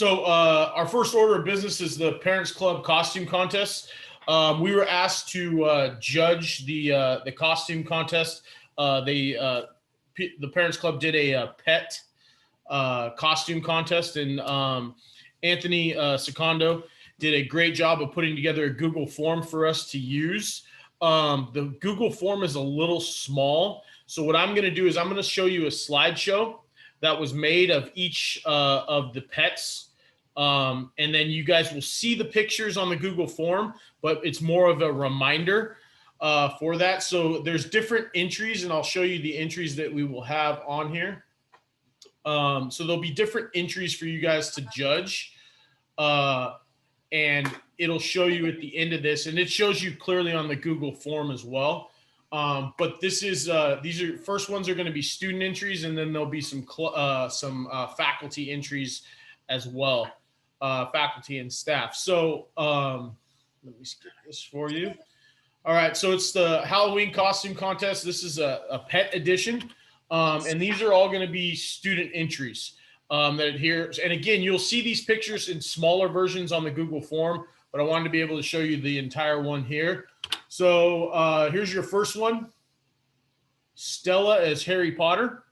So our first order of business is the Parents Club costume contest. We were asked to judge the costume contest. The Parents Club did a pet costume contest, and Anthony Secondo did a great job of putting together a Google form for us to use. The Google form is a little small, so what I'm going to do is I'm going to show you a slideshow that was made of each of the pets. And then you guys will see the pictures on the Google form, but it's more of a reminder for that. So there's different entries, and I'll show you the entries that we will have on here. So there'll be different entries for you guys to judge. And it'll show you at the end of this, and it shows you clearly on the Google form as well. But this is these are first ones are going to be student entries, and then there'll be some faculty entries as well, faculty and staff. So let me skip this for you. All right, so it's the Halloween costume contest. This is a pet edition, and these are all going to be student entries that adhere. And again, you'll see these pictures in smaller versions on the Google form, but I wanted to be able to show you the entire one here. So here's your first one. Stella as Harry Potter.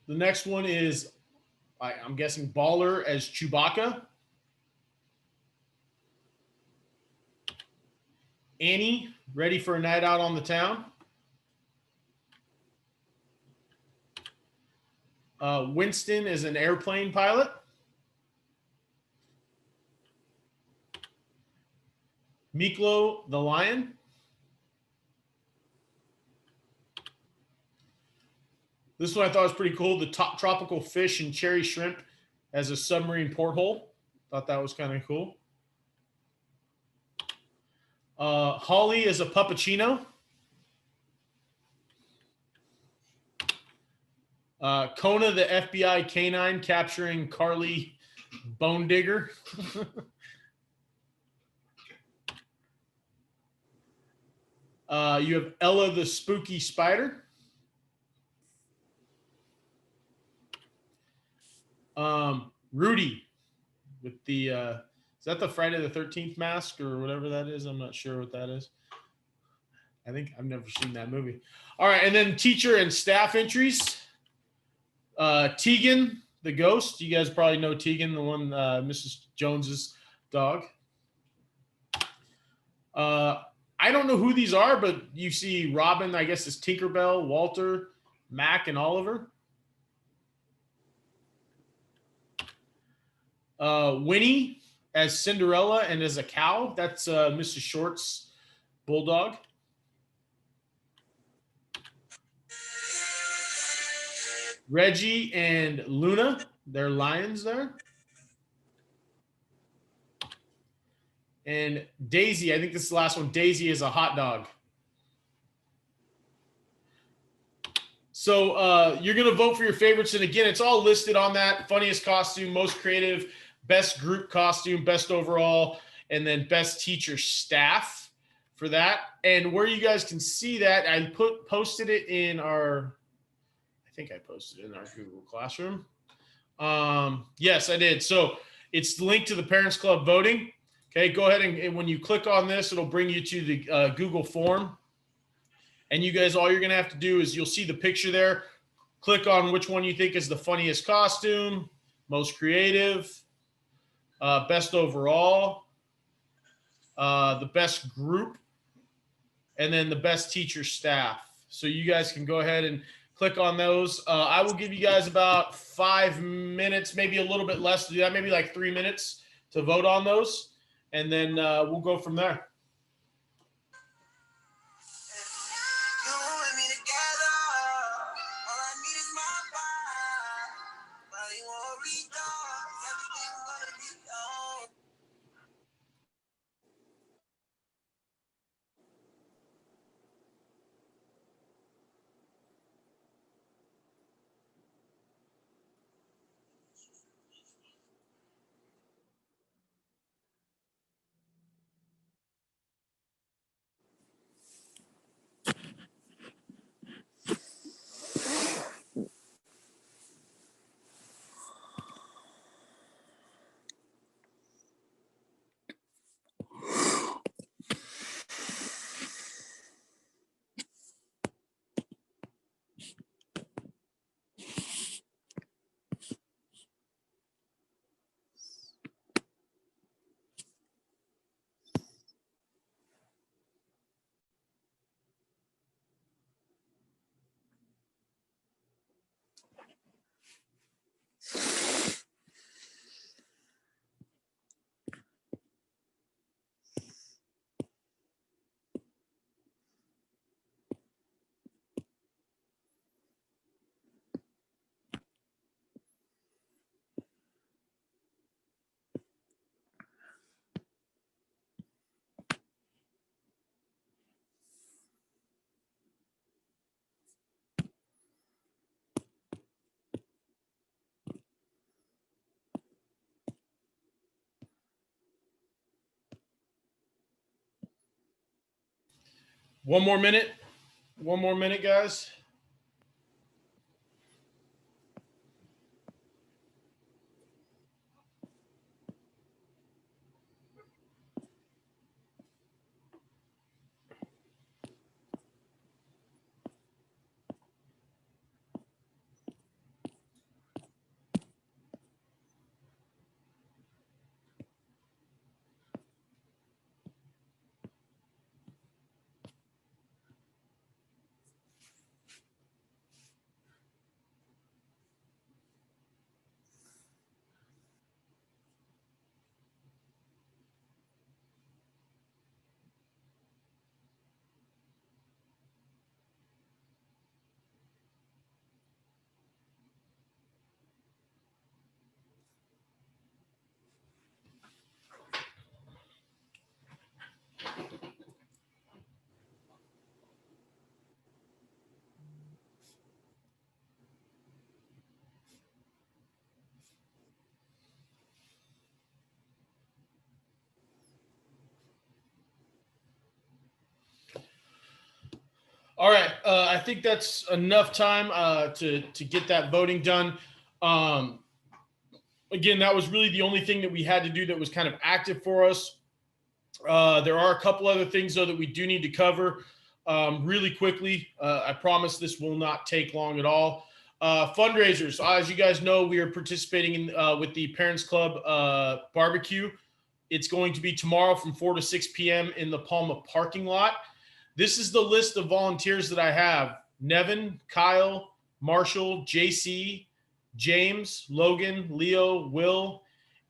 The next one is, I'm guessing, Baller as Chewbacca. Annie, ready for a night out on the town. Winston is an airplane pilot. Miklo the lion. This one I thought was pretty cool. The top tropical fish and cherry shrimp as a submarine porthole. Thought that was kind of cool. Holly is a puppuccino. Kona, the FBI canine capturing Carly Bone Digger. You have Ella, the spooky spider. Rudy with the, is that the Friday the 13th mask or whatever that is? I'm not sure what that is. I think I've never seen that movie. All right, and then teacher and staff entries. Tegan, the ghost. You guys probably know Tegan, the one, Mrs. Jones's dog. I don't know who these are, but you see Robin, I guess, is Tinkerbell, Walter, Mac, and Oliver. Winnie as Cinderella and as a cow. That's Mrs. Short's bulldog. Reggie and Luna, they're lions there. And Daisy, I think this is the last one. Daisy is a hot dog. So you're going to vote for your favorites. And again, it's all listed on that. Funniest costume, most creative, best group costume, best overall, and then best teacher staff for that. And where you guys can see that, I posted it in our, I think I posted it in our Google Classroom. Yes, I did. So it's linked to the Parents Club voting. Okay, go ahead and when you click on this, it'll bring you to the Google form. And you guys, all you're going to have to do is you'll see the picture there. Click on which one you think is the funniest costume, most creative, best overall, the best group, and then the best teacher staff. So you guys can go ahead and click on those. I will give you guys about 5 minutes, maybe a little bit less to do that, maybe like 3 minutes to vote on those. And then we'll go from there. One more minute. One more minute, guys. All right. I think that's enough time to get that voting done. Again, that was really the only thing that we had to do that was kind of active for us. There are a couple other things, though, that we do need to cover really quickly. I promise this will not take long at all. Fundraisers. As you guys know, we are participating in with the Parents Club barbecue. It's going to be tomorrow from 4 to 6 p.m. in the Palma parking lot. This is the list of volunteers that I have: Nevin, Kyle, Marshall, JC, James, Logan, Leo, Will,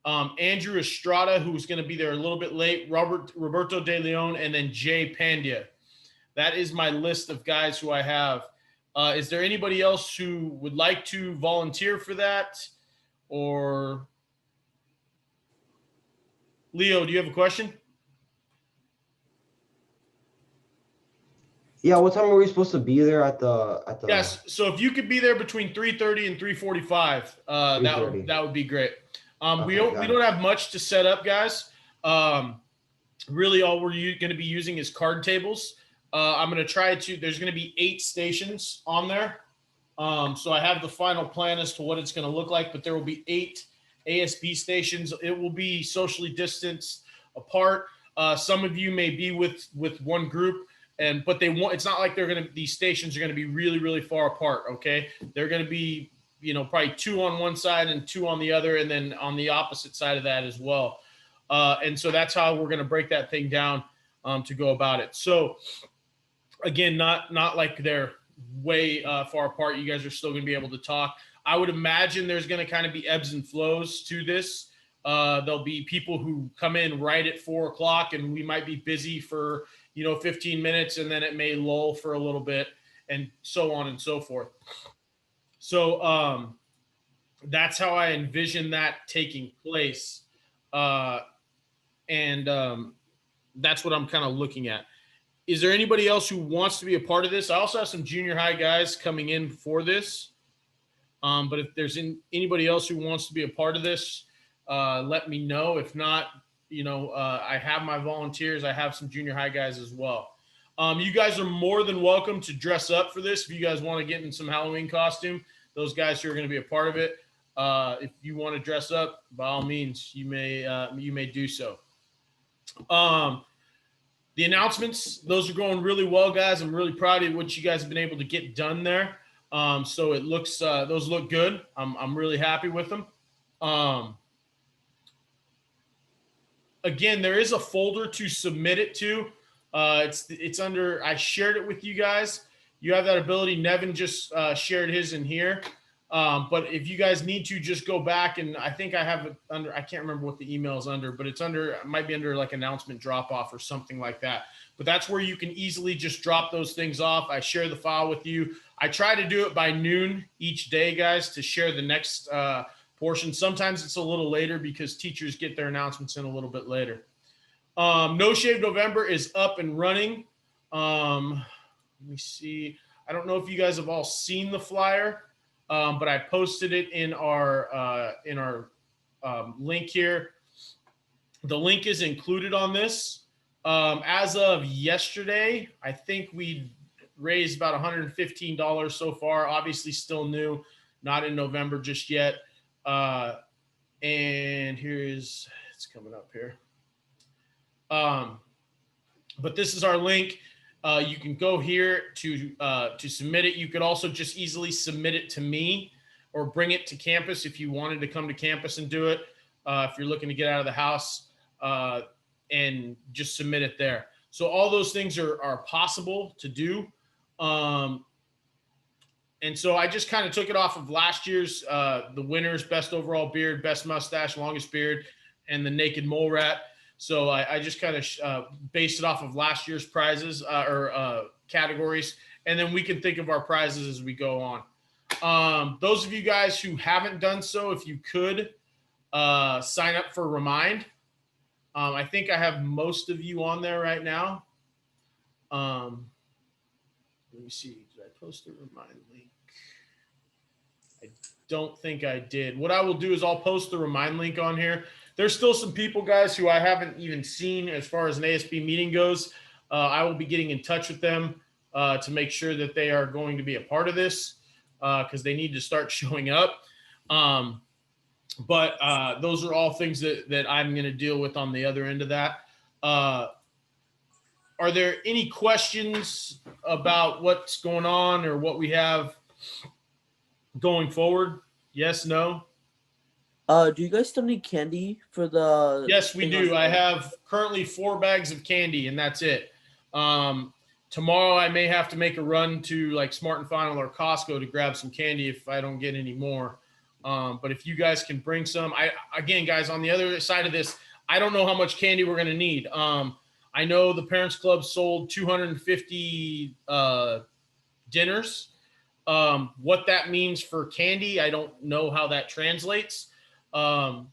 Andrew Estrada, who's going to be there a little bit late, Roberto De Leon, and then Jay Pandya. That is my list of guys who I have. Is there anybody else who would like to volunteer for that? Or Leo, do you have a question? Yeah, what time are we supposed to be there at the Yes. So if you could be there between 3:30 and 3:45, that 3:30? would be great. We Okay, got don't it. have much to set up, guys. Really, all we're going to be using is card tables. I'm going to try to. There's going to be 8 stations on there. So I have the final plan as to what it's going to look like, but there will be 8 ASB stations. It will be socially distanced apart. Some of you may be with one group, but they won't. It's not like these stations are going to be really, really far apart. Okay, they're going to be, probably 2 on one side and 2 on the other, and then on the opposite side of that as well. And so that's how we're going to break that thing down to go about it. So again, not like they're way far apart. You guys are still going to be able to talk. I would imagine there's going to kind of be ebbs and flows to this. There'll be people who come in right at 4:00, and we might be busy for 15 minutes, and then it may lull for a little bit, and so on and so forth. So that's how I envision that taking place, and that's what I'm kind of looking at. Is there anybody else who wants to be a part of this? I also have some junior high guys coming in for this. But if there's anybody else who wants to be a part of this, let me know. If not, I have my volunteers. I have some junior high guys as well. You guys are more than welcome to dress up for this. If you guys want to get in some Halloween costume, those guys who are going to be a part of it, if you want to dress up, by all means, you may do so. The announcements, those are going really well, guys. I'm really proud of what you guys have been able to get done there. So it looks, those look good. I'm really happy with them. Again, there is a folder to submit it to. It's under, I shared it with you guys. You have that ability. Nevin just shared his in here. But if you guys need to, just go back, and I think I have it under, I can't remember what the email is under, but it might be under like announcement drop off or something like that. But that's where you can easily just drop those things off. I share the file with you. I try to do it by noon each day, guys, to share the next portion. Sometimes it's a little later because teachers get their announcements in a little bit later. No Shave November is up and running. Let me see. I don't know if you guys have all seen the flyer. But I posted it in our link here. The link is included on this. As of yesterday, I think we raised about $115 so far. Obviously, still new, not in November just yet. And it's coming up here. But this is our link. You can go here to submit it. You could also just easily submit it to me or bring it to campus if you wanted to come to campus and do it. If you're looking to get out of the house, and just submit it there. So all those things are possible to do. And so I just kind of took it off of last year's, the winners, best overall beard, best mustache, longest beard, and the naked mole rat. So I just kind of based it off of last year's prizes or categories. And then we can think of our prizes as we go on. Those of you guys who haven't done so, if you could sign up for Remind. I think I have most of you on there right now. Let me see. Did I post the Remind link? I don't think I did. What I will do is I'll post the Remind link on here. There's still some people, guys, who I haven't even seen as far as an ASB meeting goes. I will be getting in touch with them to make sure that they are going to be a part of this because they need to start showing up. But those are all things that I'm going to deal with on the other end of that. Are there any questions about what's going on or what we have going forward? Yes, no? Do you guys still need candy for the? Yes, we do. I have currently 4 bags of candy, and that's it. Tomorrow I may have to make a run to like Smart and Final or Costco to grab some candy if I don't get any more. But if you guys can bring some, again, guys, on the other side of this, I don't know how much candy we're going to need. I know the Parents Club sold 250 dinners. What that means for candy, I don't know how that translates. Yeah,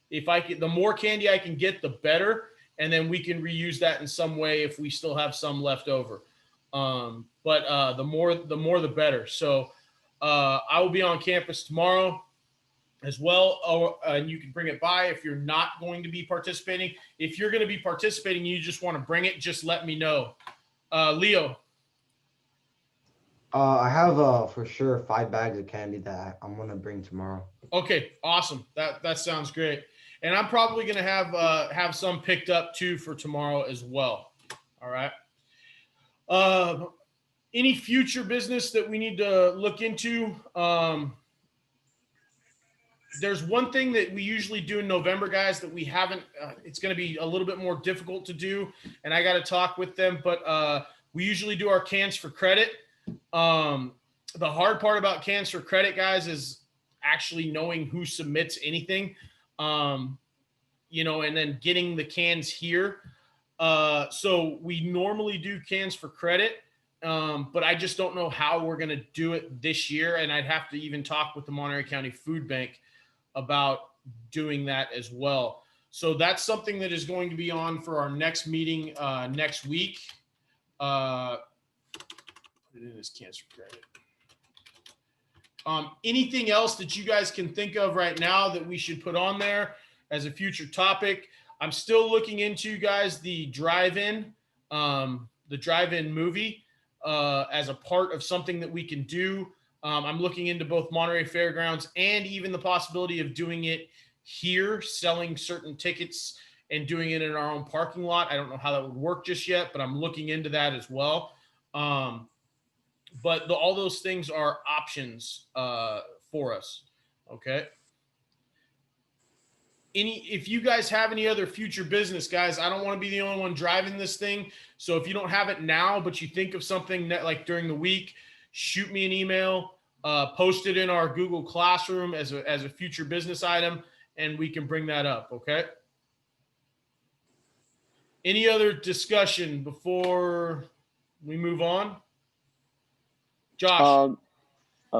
if I can, the more candy I can get, the better. And then we can reuse that in some way if we still have some left over. But the more, the better. So I will be on campus tomorrow as well. And you can bring it by if you're not going to be participating. If you're going to be participating, you just want to bring it, just let me know. Leo. I have for sure 5 bags of candy that I'm gonna bring tomorrow. Okay, awesome. That sounds great. And I'm probably gonna have some picked up too for tomorrow as well. All right. Any future business that we need to look into? There's one thing that we usually do in November, guys, that we haven't. It's going to be a little bit more difficult to do, and I got to talk with them. But we usually do our cans for credit. The hard part about cans for credit, guys, is actually knowing who submits anything, and then getting the cans here. So we normally do cans for credit, but I just don't know how we're going to do it this year. And I'd have to even talk with the Monterey County Food Bank about doing that as well. So that's something that is going to be on for our next meeting next week. Put it in as cans for credit. Anything else that you guys can think of right now that we should put on there as a future topic? I'm still looking into, guys, the drive-in movie as a part of something that we can do. I'm looking into both Monterey Fairgrounds and even the possibility of doing it here, selling certain tickets and doing it in our own parking lot. I don't know how that would work just yet, but I'm looking into that as well. But all those things are options for us. Okay. If you guys have any other future business, guys, I don't want to be the only one driving this thing. So if you don't have it now, but you think of something that like during the week, shoot me an email, post it in our Google Classroom as a future business item, and we can bring that up. Okay. Any other discussion before we move on? Josh.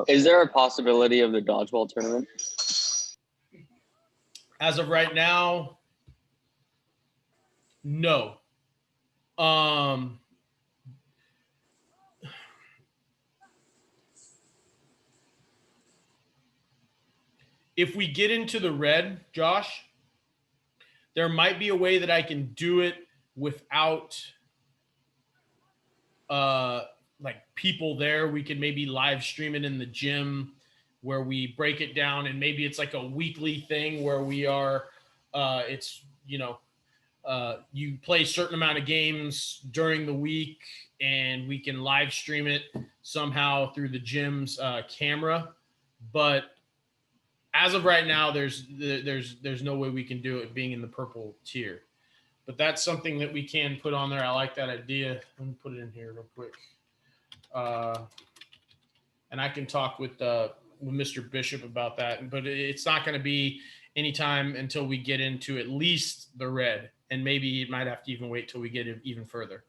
Is there a possibility of the dodgeball tournament? As of right now, no. If we get into the red, Josh, there might be a way that I can do it without like people there. We could maybe live stream it in the gym where we break it down, and maybe it's like a weekly thing where we are it's, you know, you play a certain amount of games during the week and we can live stream it somehow through the gym's camera. But as of right now, there's no way we can do it being in the purple tier. But that's something that we can put on there. I like that idea. Let me put it in here real quick. And I can talk with Mr. Bishop about that. But it's not going to be anytime until we get into at least the red. And maybe it might have to even wait till we get it even further.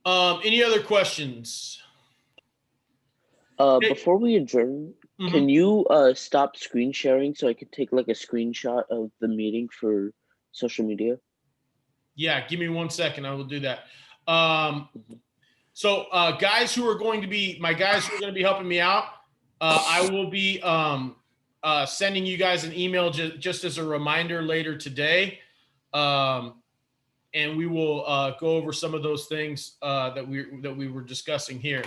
Any other questions? Before we adjourn, Mhm. can you stop screen sharing so I could take like a screenshot of the meeting for social media? Yeah, give me 1 second. I will do that. So guys who are going to be my guys who are going to be helping me out, I will be sending you guys an email just as a reminder later today. And we will go over some of those things that we were discussing here.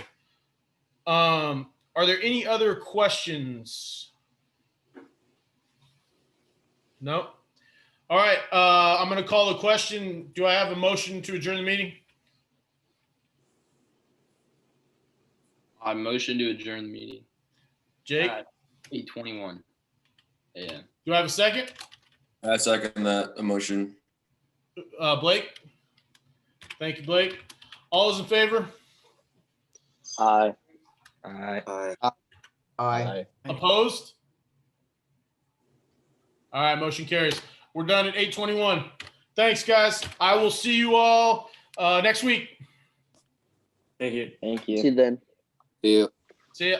Are there any other questions? No. All right. I'm going to call the question. Do I have a motion to adjourn the meeting? I motion to adjourn the meeting. Jake, At 8:21 a.m. do I have a second? I second that emotion. Blake. Thank you, Blake. All those in favor? Aye. Aye. Aye. Opposed? All right, motion carries. We're done at 8:21. Thanks, guys. I will see you all next week. Thank you. Thank you. See you then. See ya. See ya.